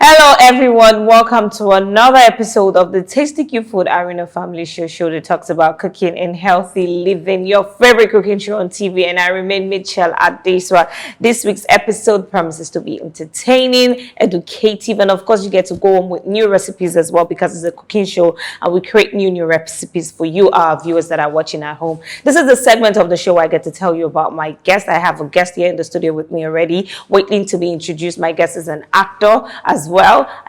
Hello, everyone. Welcome to another episode of the Tasty Cute Food Arena Family Show that talks about cooking and healthy living. Your favorite cooking show on TV, and I remain Mitchell Adeswa. This week's episode promises to be entertaining, educative, and of course, you get to go on with new recipes as well because it's a cooking show, and we create new recipes for you, our viewers that are watching at home. This is the segment of the show where I get to tell you about my guest. I have a guest here in the studio with me already, waiting to be introduced. My guest is an actor as well.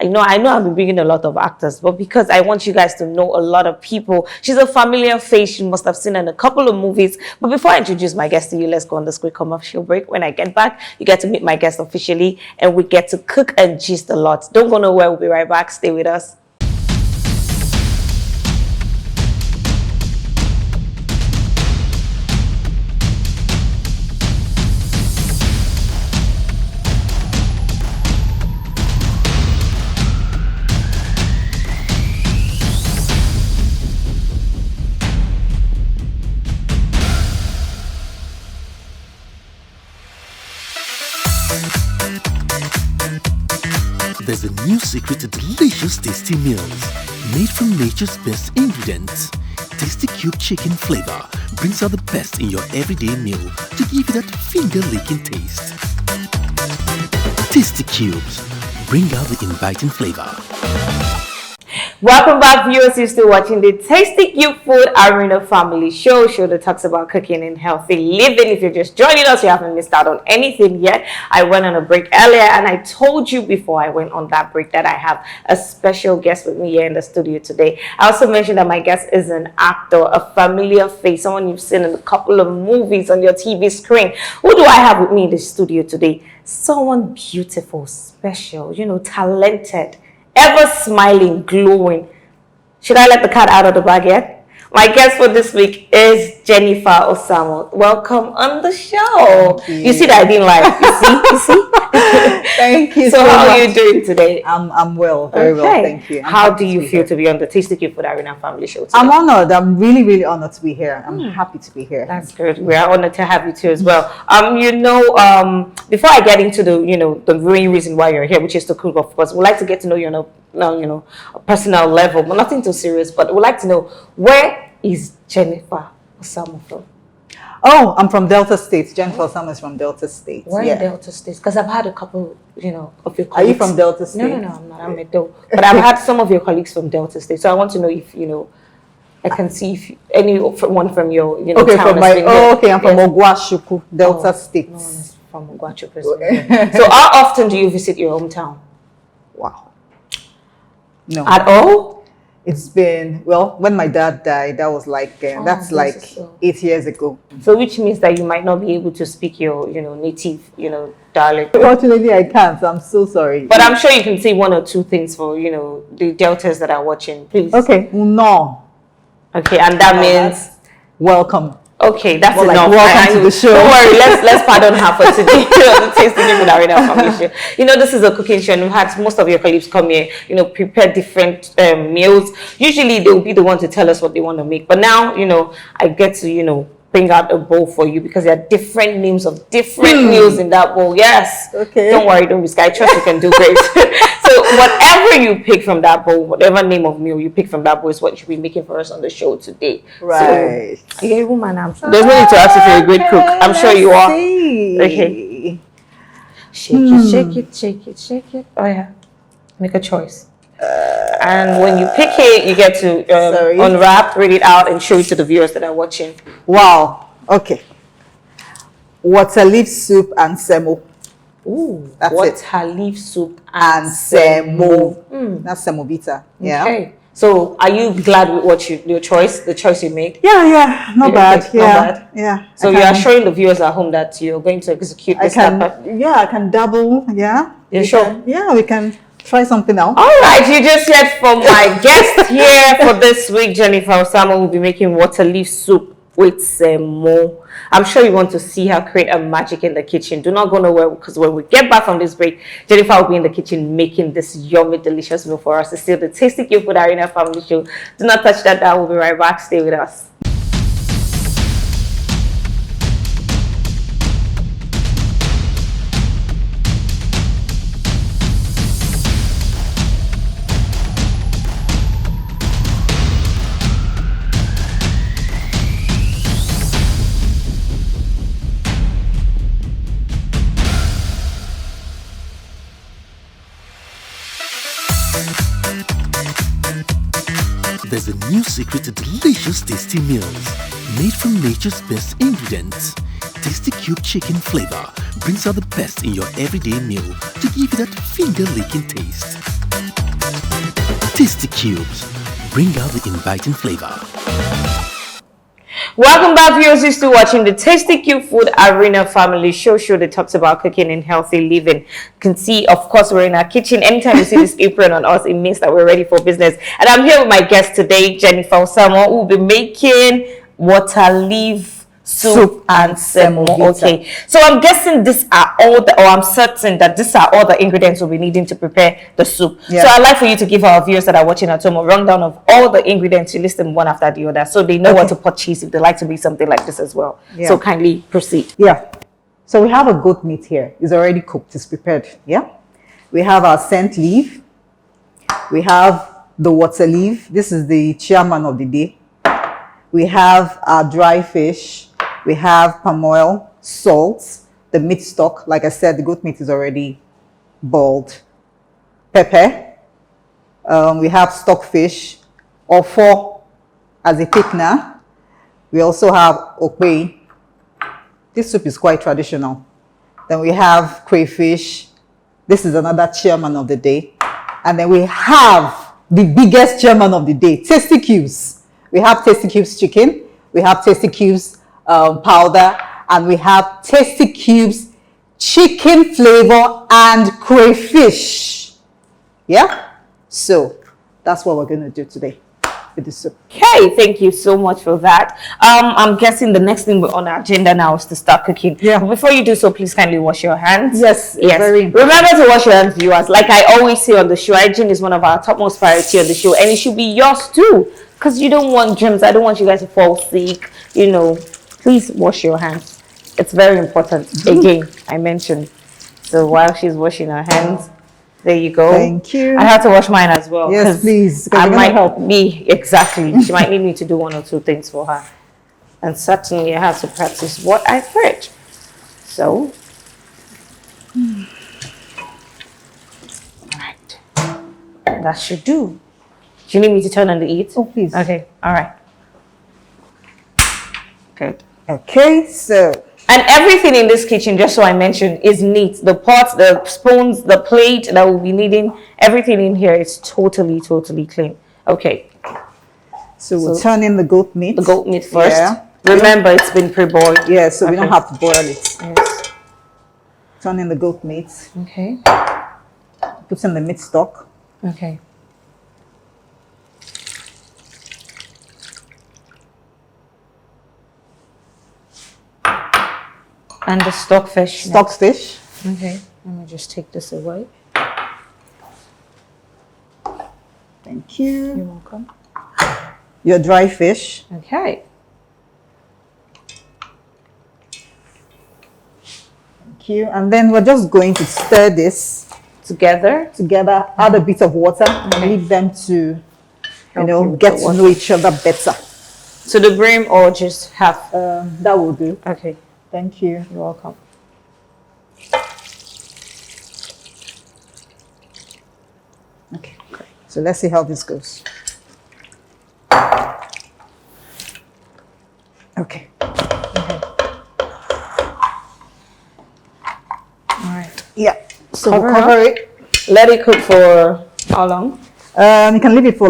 I know I've been bringing a lot of actors, but because I want you guys to know a lot of people, she's a familiar face. You must have seen her in a couple of movies. But before I introduce my guest to you, let's go on this quick commercial break. When I get back, you get to meet my guest officially, and we get to cook and gist a lot. Don't go nowhere. We'll be right back. Stay with us. There's a new secret to delicious tasty meals made from nature's best ingredients. Tasty Cube chicken flavor brings out the best in your everyday meal to give you that finger-licking taste. Tasty Cubes bring out the inviting flavor. Welcome back, viewers. You're still watching the Tasty Cute Food Arena Family Show that talks about cooking and healthy living. If you're just joining us, you haven't missed out on anything yet. I went on a break earlier, and I told you before I went on that break that I have a special guest with me here in the studio today. I also mentioned that my guest is an actor, a familiar face, someone you've seen in a couple of movies on your TV screen. Who do I have with me in the studio today? Someone beautiful, special, talented, ever smiling, glowing. Should I let the cat out of the bag yet? My guest for this week is Jenifa Osammor. Welcome on the show. You see that I didn't lie. You see? Thank you. So how are you doing today? I'm well, very well, thank you. How do you feel to be on the Tasty Cute Food Arena Family Show today? I'm honored. I'm really honored to be here. I'm happy to be here. That's good. We are honored to have you too as well. Before I get into the main reason why you're here, which is to cook, of course, we'd like to get to know you on a personal level, but nothing too serious. But we'd like to know, where is Jenifa Osammor from? Oh, I'm from Delta State. Jenifa Osammor is from Delta State. Where in Delta State? Because I've had a couple, of your colleagues. Are you from Delta State? No, I'm not. I'm Edo. But I've had some of your colleagues from Delta State. So I want to know if, I can see if anyone from your, okay, town I'm from Ogwashuku, Delta State. No one is from Ogwashuku. So how often do you visit your hometown? Wow. No. At all? It's been, when my dad died, that was that's 8 years ago. So which means that you might not be able to speak your, native, dialect. Fortunately, I can't. I'm so sorry. But I'm sure you can say one or two things for, the Deltas that are watching, please. Okay. No. Okay, and that means? Welcome. Okay, that's enough. Welcome to the show. Don't worry, let's pardon her for today on the Tasty Cute Food Arena Family Show. This is a cooking show, and we've had most of your colleagues come here, prepare different meals. Usually, they'll be the one to tell us what they want to make. But now, I get to, bring out a bowl for you because there are different names of different meals in that bowl. Yes. Okay. Don't worry, don't be scared. I trust you can do great. So whatever you pick from that bowl, whatever name of meal you pick from that bowl is what you'll be making for us on the show today. Right. So, you're a woman. There's no need to ask if you're a great cook. I'm sure you are. Okay. Shake it. Oh yeah. Make a choice. And when you pick it, you get to unwrap, read it out, and show it to the viewers that are watching. Wow. Okay. Water leaf soup and semo. Ooh, that's water leaf soup and semo. That's semovita. Yeah. Okay. So, are you glad with what the choice you made? Yeah, not bad. Yeah. So you are showing the viewers at home that you're going to execute this. I can double. Yeah. You sure? Yeah, we can try something else. All right, you just heard from my guest here for this week, Jenifa Osammor will be making water leaf soup with semo. I'm sure you want to see her create a magic in the kitchen. Do not go nowhere because when we get back from this break, Jenifa will be in the kitchen making this yummy, delicious meal for us. It's still the Tasty Cute Food Arena Family Show. Do not touch that dial. We'll be right back. Stay with us. new secret to delicious tasty meals made from nature's best ingredients. Tasty Cube chicken flavor brings out the best in your everyday meal to give you that finger-licking taste. Tasty Cubes, bring out the inviting flavor. Welcome back, viewers. You're still watching the Tasty Cube Food Arena Family Show that talks about cooking and healthy living. You can see, of course, we're in our kitchen. Anytime you see this apron on us, it means that we're ready for business. And I'm here with my guest today, Jenifa Osammor, who will be making water leaf soup and semovita. Okay, so I'm guessing these are all the, or I'm certain that these are all the ingredients we'll be needing to prepare the soup. Yeah. So I'd like for you to give our viewers that are watching at home a rundown of all the ingredients. You list them one after the other, so they know what to purchase if they like to be something like this as well. Yeah. So kindly proceed. Yeah. So we have a goat meat here. It's already cooked. It's prepared. Yeah. We have our scent leaf. We have the water leaf. This is the chairman of the day. We have our dry fish. We have palm oil, salt, the meat stock. Like I said, the goat meat is already boiled. Pepper. We have stockfish, or four as a thickener. We also have okwe. This soup is quite traditional. Then we have crayfish. This is another chairman of the day. And then we have the biggest chairman of the day, Tasty Cubes. We have Tasty Cubes chicken. We have Tasty Cubes powder, and we have Tasty Cubes chicken flavor and crayfish. Yeah, so that's what we're going to do today with the soup. Okay, thank you so much for that. I'm guessing the next thing on our agenda now is to start cooking. Yeah. But before you do so, please kindly wash your hands. Yes, yes. very important. Remember to wash your hands, viewers. Like I always say on the show, hygiene is one of our topmost priority on the show, and it should be yours too, because you don't want germs. I don't want you guys to fall sick. You know, please wash your hands. It's very important. Again, I mentioned. So while she's washing her hands, there you go. Thank you. I have to wash mine as well. Yes, please. I might help me. Exactly. She might need me to do one or two things for her. And certainly I have to practice what I preach. So, all right. That should do. Do you need me to turn on the heat? Oh, please. Okay. All right. Good. Okay, so And everything in this kitchen, just so I mentioned, is neat. The pots, the spoons, the plate that we'll be needing, everything in here is totally clean. Okay. so we'll turn in the goat meat. The goat meat first. Yeah. Remember, it's been pre-boiled. Yeah, so we Okay. don't have to boil it. Yes. Turn in the goat meat. Okay. Put in the meat stock. Okay. And the stockfish. Stockfish. Okay. Let me just take this away. Thank you. You're welcome. Your dry fish. Okay. Thank you. And then we're just going to stir this Together. add a bit of water, and leave them to, Help you with get the to water. know each other better. To the brim or just half? That will do. Okay. Thank you. You're welcome. Okay, great. So let's see how this goes. Okay. All right. Yeah. So Cover we'll cover it. Let it cook for how long? You can leave it for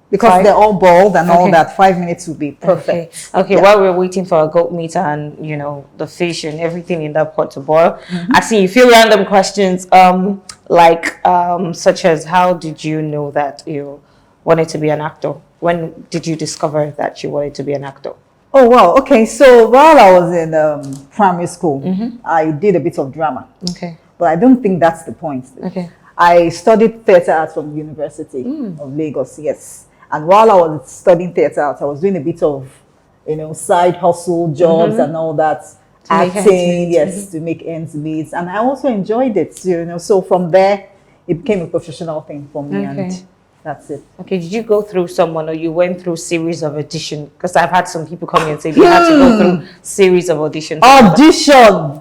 because 5? they're all boiled and all Okay. that, 5 minutes would be perfect. Okay. Yeah. While we're waiting for our goat meat and the fish and everything in that pot to boil, I see a few random questions. Such as, how did you know that you wanted to be an actor? When did you discover that you wanted to be an actor? Oh, wow. Okay. So while I was in primary school, I did a bit of drama, Okay. but I don't think that's the point. Okay. I studied theatre arts from the University of Lagos, yes. And while I was studying theatre arts, I was doing a bit of, side hustle jobs and all that. To make ends Acting, meet. yes, to make ends meet. And I also enjoyed it, So from there, it became a professional thing for me, Okay. and that's it. Okay, did you go through someone, or you went through series of audition? Because I've had some people come in and say they had to go through series of auditions. Audition!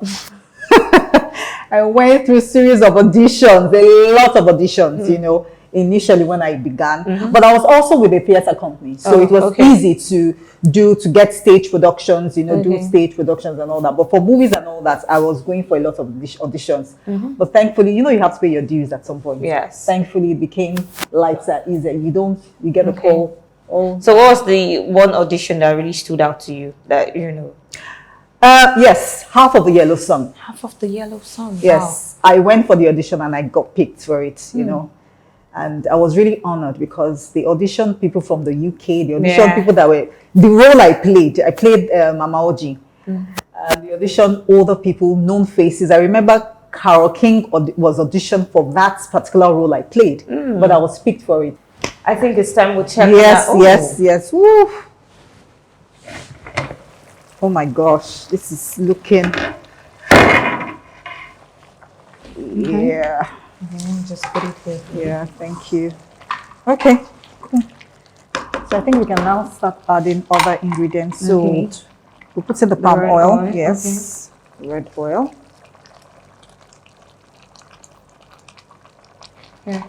I went through series of auditions, a lot of auditions, initially when I began, but I was also with a theater company, so it was okay. easy to get stage productions, do stage productions and all that. But for movies and all that, I was going for a lot of auditions. But thankfully, you have to pay your dues at some point. Yes. Thankfully, it became lighter, easier. You get a call. Oh. So what was the one audition that really stood out to you that Yes, half of the Yellow Sun. Half of the Yellow Sun. Yes, I went for the audition and I got picked for it, and I was really honored because the audition people from the UK, the audition people that were, the role I played Mama Oji. The audition older people, known faces. I remember Carol King was auditioned for that particular role I played, but I was picked for it. I think it's time we check. Yes. Woo. Oh my gosh, this is looking. Yeah. Just put it here. Yeah, thank you. Okay, cool. So I think we can now start adding other ingredients. So we put in the palm red oil. Yes, red oil. Yeah.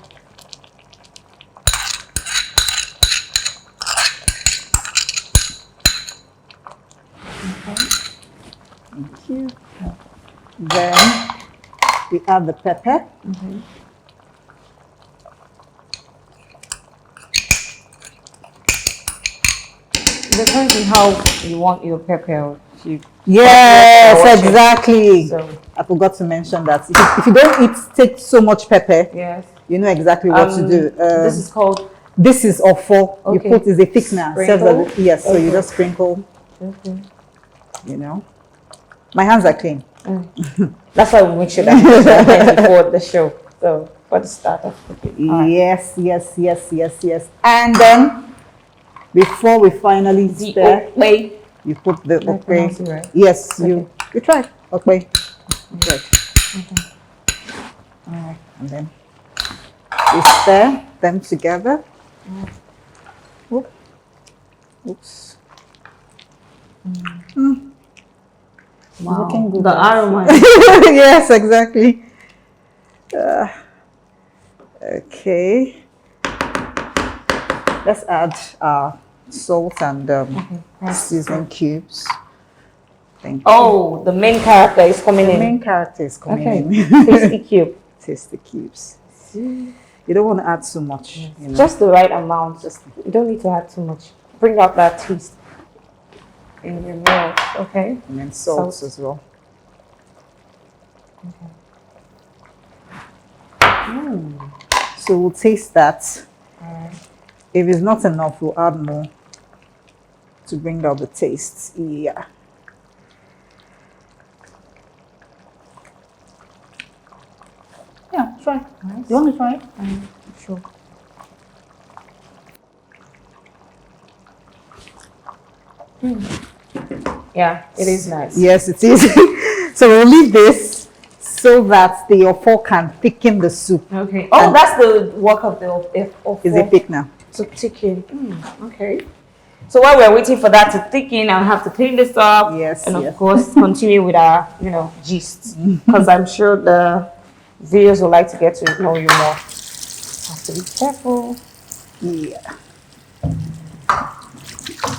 Thank you. Then we add the pepper. Depends on how you want your pepper. Yes, exactly. So, I forgot to mention that. If you don't take so much pepper, yes. you know exactly what to do. This is called. This is offo. Okay. You put is a thickener. Sprinkle? Yes, so you just sprinkle. Okay. My hands are clean. That's why we make sure that we do before the show. So for the start of cooking. Yes. And then before we finally stir, you put the okwe. Right? Yes, you try okwe. Good. All right, and then we stir them together. Oops. Wow. Looking good. The aroma. Yes, exactly. Okay. Let's add salt and seasoning cubes. Thank you. Oh, the main character is coming The in. main character is coming in. Tasty cube. Tasty cubes. You don't want to add too much. Just the right amount. You don't need to add too much. Bring out that taste in your meal. Okay. And then salt as well. So we'll taste that. If it's not enough, we'll add more to bring out the taste. Yeah. Yeah, try. Nice. You want me to try it? Sure. Yeah, it is nice. Yes, it is. So we'll leave this so that the offo can thicken the soup. Okay. Oh, that's the work of the Is it thickener? to thicken. Okay. So while we're waiting for that to thicken, I'll have to clean this up. Yes, And of yes. course, continue with our, gist. Because I'm sure the viewers would like to get to know you more. Have to be careful. Yeah.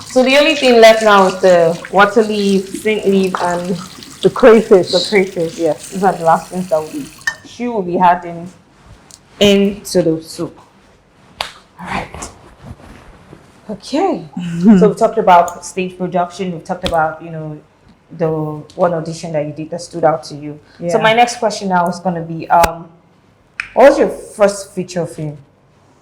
So the only thing left now is the water leaf, scent leaf, and The crayfish. the crayfish. Yes. These are the last things that she will be adding into the soup. All right. Okay. So we've talked about stage production. We've talked about, the one audition that you did that stood out to you. Yeah. So my next question now is going to be, what was your first feature film?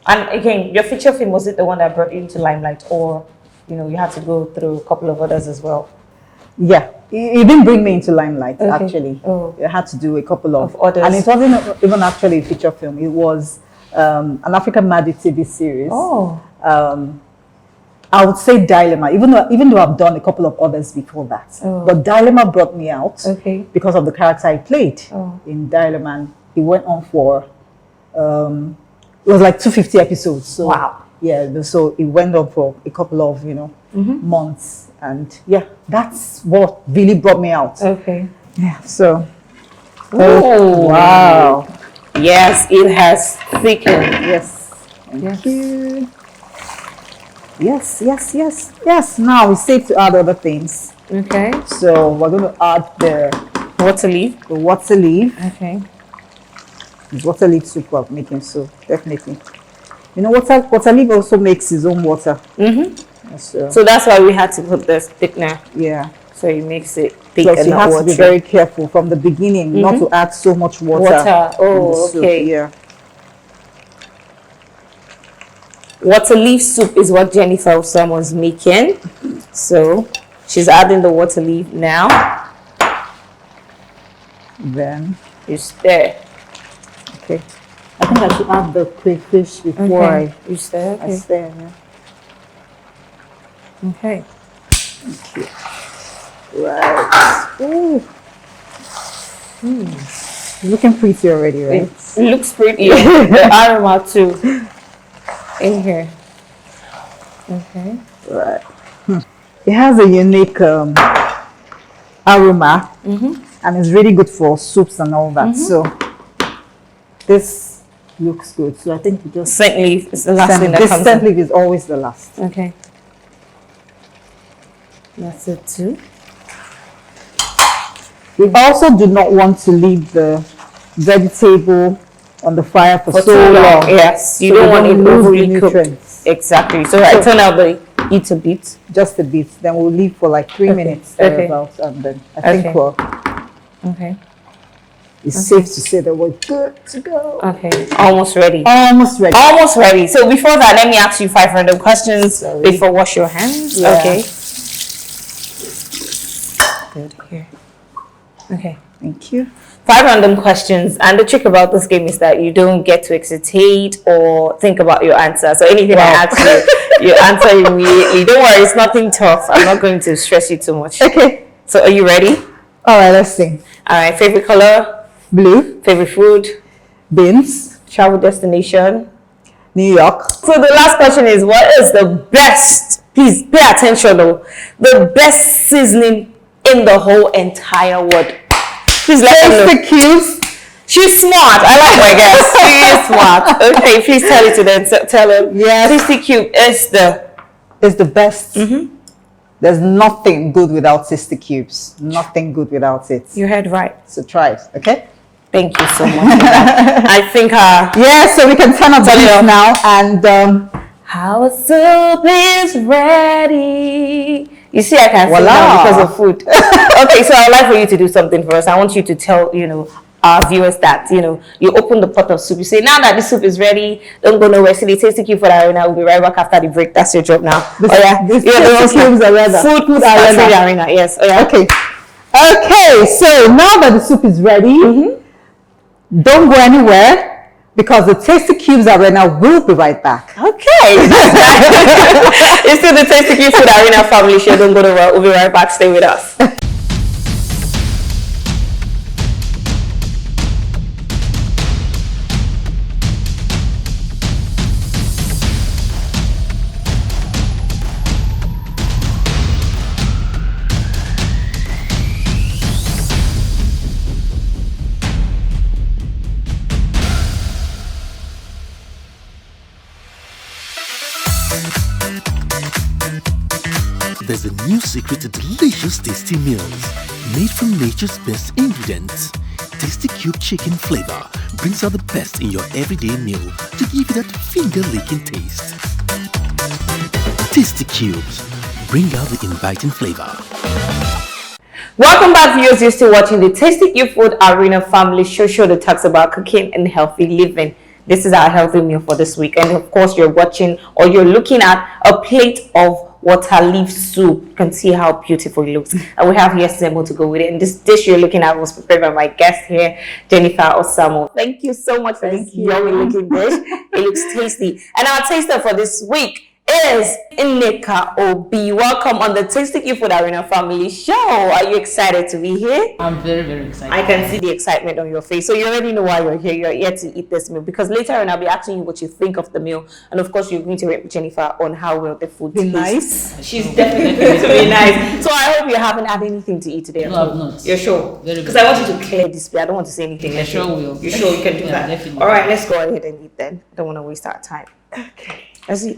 And again, your feature film, was it the one that brought you into limelight, or, you had to go through a couple of others as well? Yeah. It didn't bring me into limelight, Okay. actually. Oh. I had to do a couple of others. And it wasn't even actually a feature film. It was an African Magic TV series. Oh. I would say Dilemma, even though I've done a couple of others before that. Oh. But Dilemma brought me out Okay. because of the character I played Oh. in Dilemma. And it went on for, it was like 250 episodes. So, Wow. Yeah, so it went on for a couple of, months. And yeah, that's what really brought me out. Okay. Yeah, so. Oh, wow. Yes, it has thickened. Yes. Thank you. Yes, yes, yes, yes. Now it's safe to add other things. Okay. So we're going to add the Water leaf. water leaf. Okay. It's water leaf soup we're making, so definitely. You know, water leaf also makes its own water. So that's why we had to put this thickener. Yeah. So it makes it thick Plus, and you not have to watery. be very careful from the beginning not to add so much water. Water. in the Oh, soup. okay. Yeah. Water leaf soup is what Jenifa Osammor's making. So she's adding the water leaf now. Then, You stir. okay. I think I should add the crayfish before You stir. I Okay. stir. Yeah. Okay. Right. Ooh. Looking pretty already, right? It looks pretty. The aroma too. In here. Okay. Right. It has a unique aroma, and it's really good for soups and all that. So this looks good. So I think we just Scent leaf is the last thing that this comes scent in. leaf is always the last. Okay. That's it too. We also do not want to leave the vegetable on the fire for so too long. Yes. You So don't we want it don't lose the overly cooked. nutrients. Exactly. So I turn out the eat a bit. Just a bit. Then we'll leave for like 3 minutes Okay. thereabouts, and then I think Okay. Okay. it's safe to say that we're good to go. Okay. Almost ready. Almost ready. Almost ready. So before that, let me ask you 5 random questions Sorry. before wash your hands. Yeah. Okay. Good. Here. Okay. Thank you. 5 random questions, and the trick about this game is that you don't get to hesitate or think about your answer. So anything I ask you, you answer immediately. Don't worry, it's nothing tough. I'm not going to stress you too much. Okay. So are you ready? All right, let's sing. All right. Favorite color? Blue, Favorite food? beans, Travel destination? New York. So the last question is, what is the best, please pay attention though, the best seasoning in the whole entire world? Please let them know. The cubes. She's smart. I like my guest. She is smart. Okay, please tell it to them. Tell them. Yes. Tasty Cube is the... It's the best. There's nothing good without sister cubes. Nothing good without it. You heard right. So try it, okay? Thank you so much for that. I think Yeah, so we can turn up the Turn it heat up. now, and our soup is ready. You see, I can sing Voila. now because of food. Okay, so I'd like for you to do something for us. I want you to tell, our viewers that, you open the pot of soup. You say, now that the soup is ready, don't go nowhere. See the Tasty Cube for the arena. We'll be right back after the break. That's your job now. This- oh, yeah. this the Tasty Cubes arena. Food Arena. arena. Yes. Oh, yeah. okay. Okay, so now that the soup is ready, don't go anywhere because the Tasty Cubes Arena will be right back. Okay. It's still the Tasty Cube Food Arena family show. Don't go nowhere. We'll be right back. Stay with us. There's a new secret to delicious tasty meals made from nature's best ingredients. Tasty Cube chicken flavor brings out the best in your everyday meal to give you that finger-licking taste. Tasty Cubes, bring out the inviting flavor. Welcome back, viewers. You're still watching the Tasty Cube Food Arena family show that talks about cooking and healthy living. This is our healthy meal for this week, and of course you're watching or you're looking at a plate of water leaf soup. You can see how beautiful it looks, and we have here semo to go with it. And this dish you're looking at was prepared by my guest here, Jenifa Osammor. Thank you so much for this yummy looking dish. It looks tasty. And our taster for this week is Jenifa Obi. Welcome on the Tasty Q Food Arena Family Show. Are you excited to be here? I'm very, very excited. I can see the excitement on your face. So you already know why you're here. You're here to eat this meal because later on I'll be asking you what you think of the meal. And of course, you're going to rate Jenifa on how well the food tastes. Nice. She's definitely going to be nice. So I hope you haven't had anything to eat today. No, I've not. You're sure? Very Because I want you to clear display. I don't want to say anything. I sure will. You're sure you can do Yeah, that? definitely. All right, let's go ahead and eat then. I don't want to waste our time. Okay. Let's eat.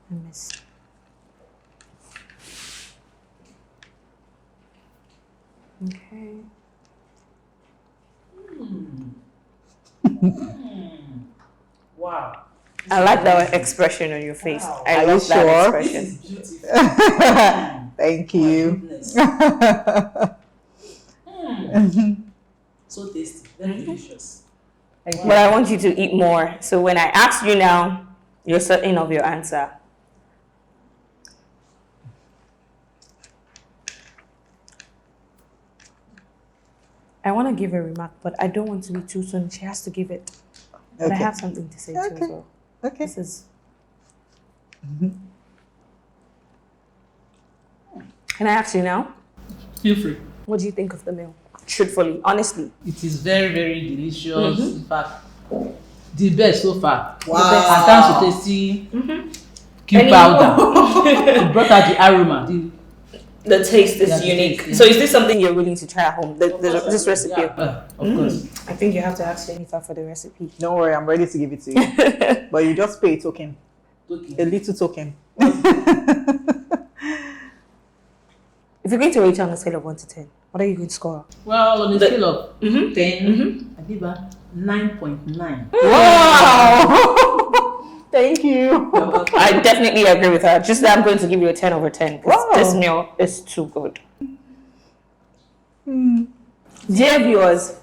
Miss. Okay. Wow. I like that expression on your face. Wow. I Are you love that sure? expression. Beautiful. Thank you. Goodness. So tasty. Very delicious. But I want you to eat more. So when I ask you now, you're certain of your answer. I want to give a remark, but I don't want to be too soon. She has to give it. But I Okay. have something to say too as well. Okay. This is. Can I ask you now? Feel free. What do you think of the meal? Truthfully, honestly. It is very, very delicious. In fact, the best so far. Wow. And thanks to tasty cube powder. It brought out the aroma. The taste is Yeah, the unique. taste, yeah. So is this something you're willing to try at home? This recipe? Yeah, of course. I think you have to ask Jenifa for the recipe. Don't worry, I'm ready to give it to you. But you just pay a token. Okay. A little token. If you're going to rate her on a scale of 1 to 10, what are you going to score? Well, on a scale of 10, I give her 9.9. Wow! Thank you. I definitely agree with her. Just that I'm going to give you a 10 over 10 because Wow. this meal is too good. Dear viewers,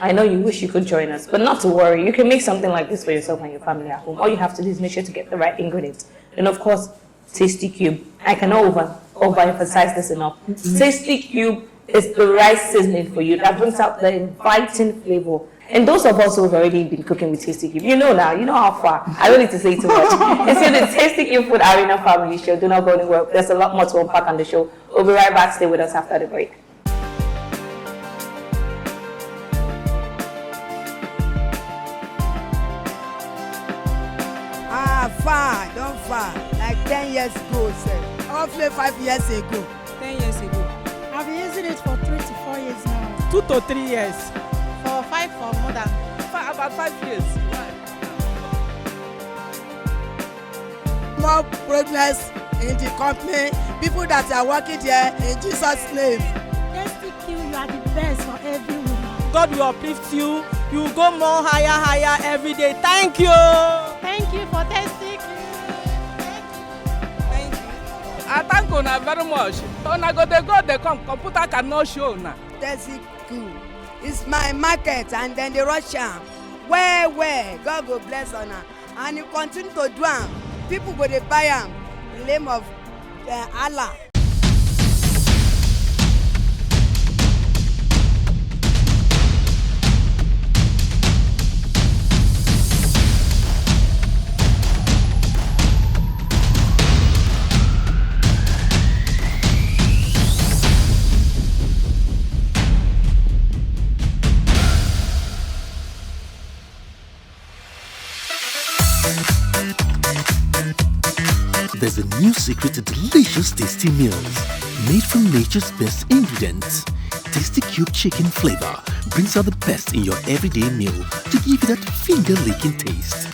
I know you wish you could join us, but not to worry. You can make something like this for yourself and your family at home. All you have to do is make sure to get the right ingredients. And of course, Tasty Cube. I can overemphasize this enough. Tasty Cube is the right seasoning for you that brings out the inviting flavor. And those of us who have already been cooking with Tasty Cube, you know now, you know how far. I don't need to say too much. It's in the Tasty Cube Food Arena Family Show. Do not go anywhere. There's a lot more to unpack on the show. We'll be right back. Stay with us after the break. Far, don't far. Like 10 years ago, sir. Roughly 5 years ago. 10 years ago. I've been using it for 3 to 4 years now. 2 to 3 years. For 5 for more than. About 5 years. More progress in the company. People that are working there in Jesus' name. Tasty Q, you are the best for every woman. God will uplift you. You go more higher every day. Thank you. Thank you for Tasty Q. Thank you. I thank una very much. Una go they come. Computer cannot show now. Tasty Q. It's my market and then the Russian. Where? God will bless honor. And you continue to do am. People go to buy am. In the name of Allah. There's a new secret to delicious tasty meals made from nature's best ingredients. Tasty Cube chicken flavor brings out the best in your everyday meal to give you that finger-licking taste.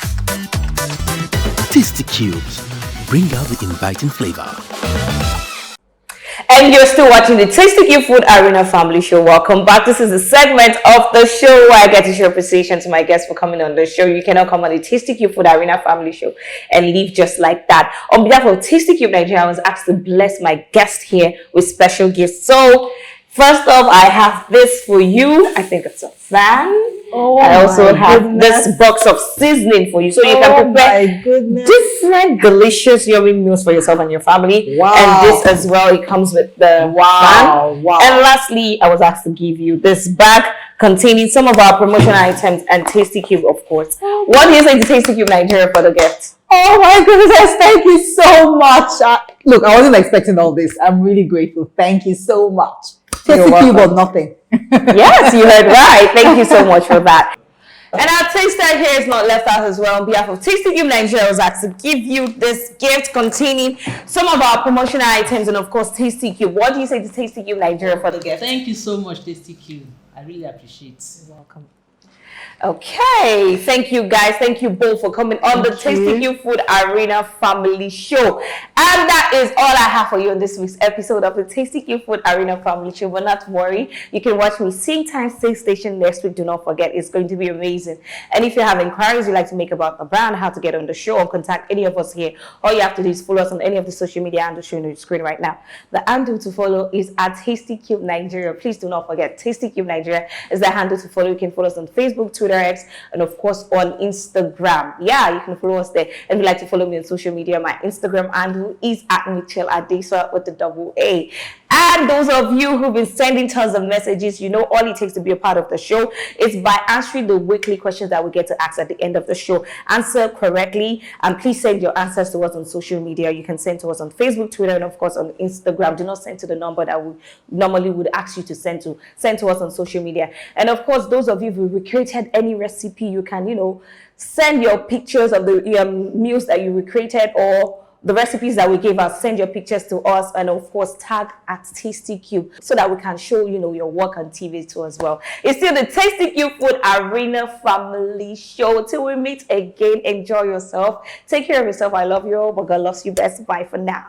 Tasty Cubes bring out the inviting flavor. And you're still watching the Tasty Q Food Arena Family Show. Welcome back. This is a segment of the show where I get to show appreciation to my guests for coming on the show. You cannot come on the Tasty Q Food Arena Family Show and leave just like that. On behalf of Tasty Q Nigeria, I was asked to bless my guest here with special gifts. So, first off, I have this for you. I think it's a fan. Oh, I also my have goodness. this box of seasoning for you. So you can prepare different delicious yummy meals for yourself and your family. Wow. And this as well, it comes with the Wow. fan. And lastly, I was asked to give you this bag containing some of our promotional items and Tasty Cube, of course. What do you say to Tasty Cube Nigeria for the gift? Oh my goodness, thank you so much. Look, I wasn't expecting all this. I'm really grateful. Thank you so much. Tasty Cube or nothing. Yes, you heard right. Thank you so much for that. And our taster here is not left out as well. On behalf of Tasty Cube Nigeria, I was asked to give you this gift containing some of our promotional items and, of course, Tasty Cube. What do you say to Tasty Cube Nigeria for the gift? Thank you so much, Tasty Cube. I really appreciate it. You're welcome. Okay, thank you guys. Thank you both for coming on the Tasty Cube Food Arena Family Show. And that is all I have for you on this week's episode of the Tasty Cube Food Arena Family Show. But not to worry, you can watch me same time, same station next week. Do not forget, it's going to be amazing. And if you have inquiries you'd like to make about the brand, how to get on the show, or contact any of us here, all you have to do is follow us on any of the social media handles showing on your screen right now. The handle to follow is at Tasty Cube Nigeria. Please do not forget, Tasty Cube Nigeria is the handle to follow. You can follow us on Facebook, Twitter, X, and of course on Instagram. Yeah, you can follow us there. And if you'd like to follow me on social media, my Instagram handle is at Michelle Adeswa with the double A. And those of you who've been sending tons of messages, you know all it takes to be a part of the show is by answering the weekly questions that we get to ask at the end of the show. Answer correctly, and please send your answers to us on social media. You can send to us on Facebook, Twitter, and of course on Instagram. Do not send to the number that we normally would ask you to send to. Send to us on social media. And of course, those of you who recreated any recipe, you can, send your pictures of the meals that you recreated or the recipes that we gave us. Send your pictures to us, and of course tag at Tasty Cube so that we can show your work on TV too as well. It's still the Tasty Cube Food Arena Family Show. Till we meet again, enjoy yourself, take care of yourself. I love you all, but God loves you best. Bye for now.